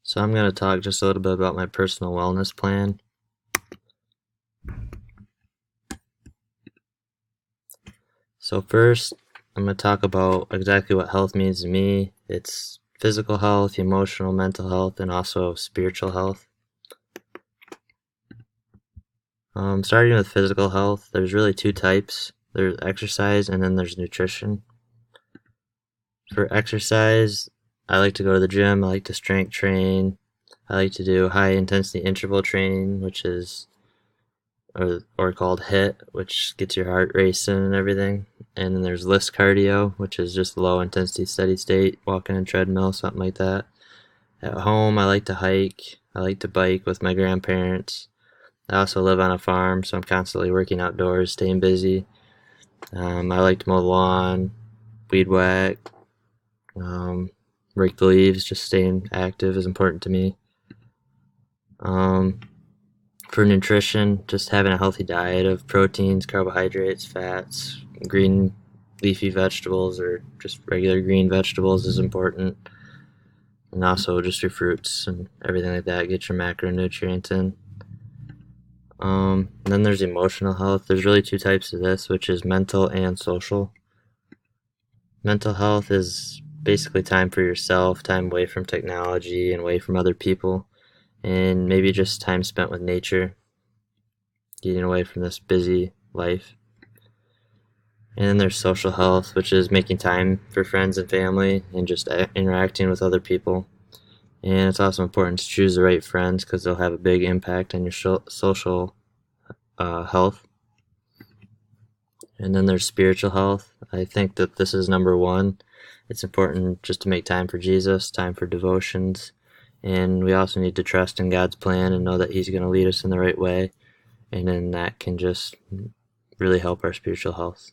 So I'm going to talk just a little bit about my personal wellness plan. So first, I'm going to talk about exactly what health means to me. It's physical health, emotional, mental health, and also spiritual health. Starting with physical health, there's really two types. There's exercise and then there's nutrition. For exercise, I like to go to the gym, I like to strength train, I like to do high intensity interval training, which is or called HIIT, which gets your heart racing and everything. And then there's LIST cardio, which is just low intensity steady state, walking on treadmill, something like that. At home, I like to hike, I like to bike with my grandparents. I also live on a farm, so I'm constantly working outdoors, staying busy. I like to mow the lawn, weed whack, um, rake the leaves. Just staying active is important to me. Um, for nutrition, just having a healthy diet of proteins, carbohydrates, fats, green leafy vegetables, or just regular green vegetables is important. And also just your fruits and everything like that. Get your macronutrients in. Then there's emotional health. There's really two types of this, which is mental and social. Mental health is basically time for yourself, time away from technology and away from other people, and maybe just time spent with nature, getting away from this busy life. And then there's social health, which is making time for friends and family and just interacting with other people. And it's also important to choose the right friends because they'll have a big impact on your social health. And then there's spiritual health. I think that this is number one. It's important just to make time for Jesus, time for devotions, and we also need to trust in God's plan and know that He's going to lead us in the right way, and then that can just really help our spiritual health.